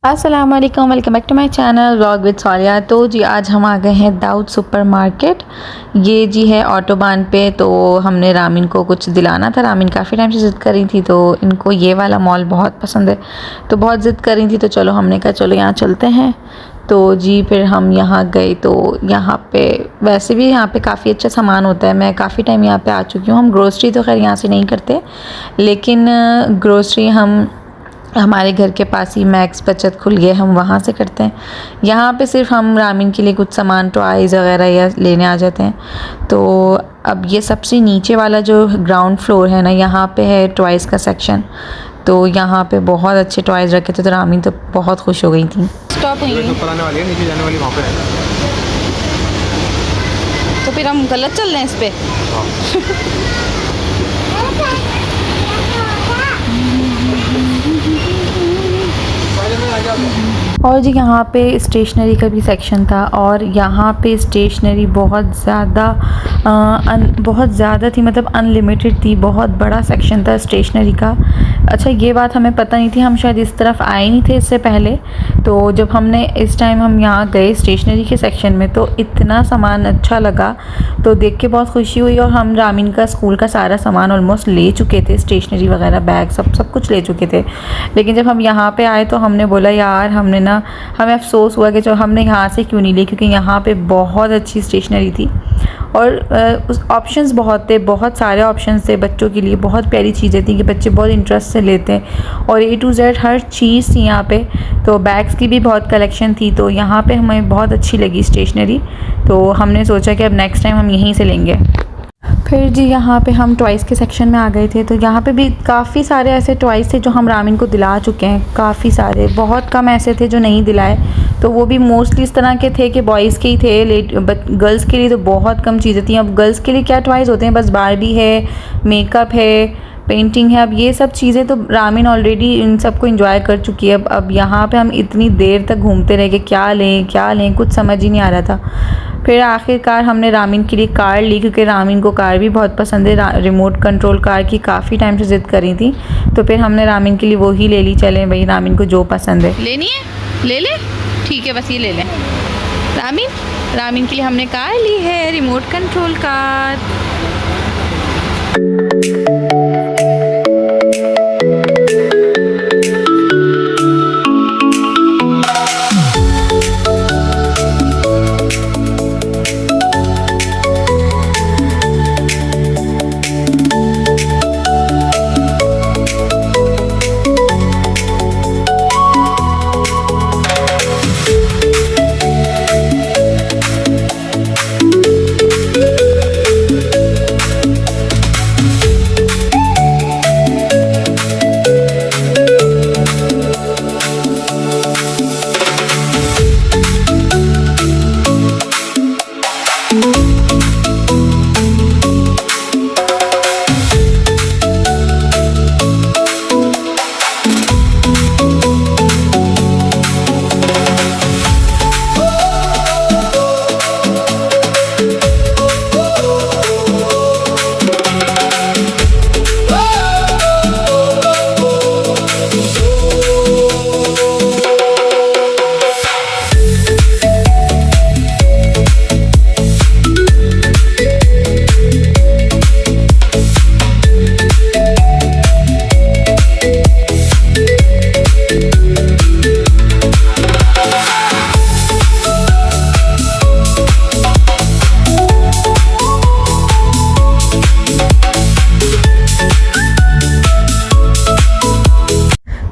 अस्सलाम वालेकुम, welcome back to my channel vlog with Saliya. तो जी आज हम आ गए हैं दाऊद सुपर मार्केट। ये जी है ऑटोबान पे। तो हमने रामीन को कुछ दिलाना था। रामीन काफ़ी टाइम से ज़िद कर रही थी, तो इनको ये वाला मॉल बहुत पसंद है, तो बहुत ज़िद कर रही थी। तो चलो हमने कहा चलो यहाँ चलते हैं। तो जी फिर हम यहाँ गए। तो यहाँ पे वैसे भी यहाँ पे काफ़ी अच्छा सामान होता है। मैं काफ़ी टाइम यहाँ पे आ चुकी हूँ। हम ग्रोसरी तो खैर यहाँ से नहीं करते, लेकिन ग्रोसरी हम हमारे घर के पास ही मैक्स बचत खुल गया, हम वहाँ से करते हैं। यहाँ पे सिर्फ हम रामीन के लिए कुछ सामान टॉयज़ वगैरह या लेने आ जाते हैं। तो अब ये सबसे नीचे वाला जो ग्राउंड फ्लोर है ना, यहाँ पे है टॉयज़ का सेक्शन। तो यहाँ पे बहुत अच्छे टॉयज़ रखे थे, तो रामीन तो बहुत खुश हो गई थी। स्टॉप हुई ऊपर आने वाली है, नीचे जाने वाली वहाँ पे रहता तो फिर हम गलत चल रहे हैं इस पर। और जी यहाँ पे स्टेशनरी का भी सेक्शन था, और यहाँ पे स्टेशनरी बहुत ज़्यादा थी, मतलब अनलिमिटेड थी। बहुत बड़ा सेक्शन था स्टेशनरी का। अच्छा, ये बात हमें पता नहीं थी, हम शायद इस तरफ आए नहीं थे इससे पहले। तो जब हमने इस टाइम हम यहाँ गए स्टेशनरी के सेक्शन में, तो इतना सामान अच्छा लगा, तो देख के बहुत खुशी हुई। और हम रामीन का स्कूल का सारा सामान ऑलमोस्ट ले चुके थे, स्टेशनरी वगैरह बैग सब कुछ ले चुके थे। लेकिन जब हम यहाँ पे आए तो हमने बोला यार, हमें अफसोस हुआ कि जो हमने यहाँ से क्यों नहीं ली, क्योंकि यहाँ पे बहुत अच्छी स्टेशनरी थी। और उस ऑप्शंस बहुत थे, बहुत सारे ऑप्शंस थे बच्चों के लिए। बहुत प्यारी चीज़ें थी कि बच्चे बहुत इंटरेस्ट से लेते हैं, और A to Z हर चीज़ थी यहाँ पे। तो बैग्स की भी बहुत कलेक्शन थी, तो यहाँ पे हमें बहुत अच्छी लगी स्टेशनरी। तो हमने सोचा कि अब नेक्स्ट टाइम हम यहीं से लेंगे। फिर जी यहाँ पे हम टॉयज़ के सेक्शन में आ गए थे। तो यहाँ पे भी काफ़ी सारे ऐसे टॉयज़ थे जो हम रामीन को दिला चुके हैं। काफ़ी सारे, बहुत कम ऐसे थे जो नहीं दिलाए। तो वो भी मोस्टली इस तरह के थे कि बॉयज़ के ही थे। गर्ल्स के लिए तो बहुत कम चीज़ें थी। अब गर्ल्स के लिए क्या टॉयज़ होते हैं, बस बारबी है, मेकअप है, पेंटिंग है। अब ये सब चीज़ें तो रामीन ऑलरेडी इन सबको एंजॉय कर चुकी है। अब यहाँ पे हम इतनी देर तक घूमते रहे कि क्या लें, कुछ समझ ही नहीं आ रहा था। फिर आखिरकार हमने रामीन के लिए कार ली, क्योंकि रामीन को कार भी बहुत पसंद है। रिमोट कंट्रोल कार की काफ़ी टाइम से ज़िद कर रही थी, तो फिर हमने रामीन के लिए वो ही ले ली। चलें भाई, रामीन को जो पसंद है। लेनी है ले ले, ठीक है, बस ये ले लें। रामीन के लिए हमने कार ली है, रिमोट कंट्रोल कार।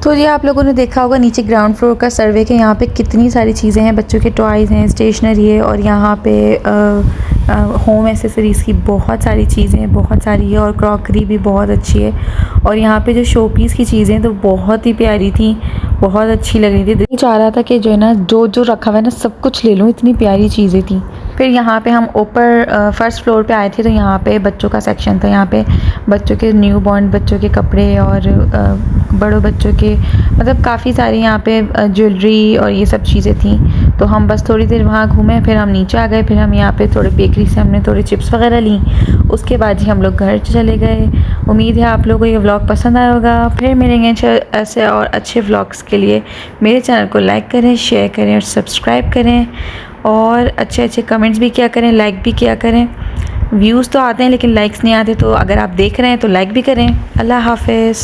तो जी आप लोगों ने देखा होगा नीचे ग्राउंड फ्लोर का सर्वे के यहाँ पे कितनी सारी चीज़ें हैं। बच्चों के टॉयज़ हैं, स्टेशनरी है, और यहाँ पे होम एसेसरीज़ की बहुत सारी चीज़ें बहुत सारी है, और क्रॉकरी भी बहुत अच्छी है। और यहाँ पे जो शो पीस की चीज़ें तो बहुत ही प्यारी थी, बहुत अच्छी लग रही थी। दिल चाह रहा था कि जो है ना, जो रखा हुआ है ना, सब कुछ ले लूँ, इतनी प्यारी चीज़ें थी। फिर यहाँ पे हम ऊपर फर्स्ट फ्लोर पे आए थे, तो यहाँ पे बच्चों का सेक्शन था। यहाँ पे बच्चों के न्यू बॉर्न बच्चों के कपड़े और बड़ों बच्चों के मतलब काफ़ी सारी यहाँ पे ज्वेलरी और ये सब चीज़ें थी। तो हम बस थोड़ी देर वहाँ घूमे, फिर हम नीचे आ गए। फिर हम यहाँ पे थोड़े बेकरी से हमने थोड़े चिप्स वगैरह ली। उसके बाद ही हम लोग घर चले गए। उम्मीद है आप लोगों को ये व्लॉग पसंद आया होगा। फिर मिलेंगे ऐसे और अच्छे व्लॉग्स के लिए। मेरे चैनल को लाइक करें, शेयर करें और सब्सक्राइब करें, और अच्छे अच्छे कमेंट्स भी किया करें, लाइक भी किया करें। व्यूज़ तो आते हैं लेकिन लाइक्स नहीं आते, तो अगर आप देख रहे हैं तो लाइक भी करें। अल्लाह हाफ़िज़।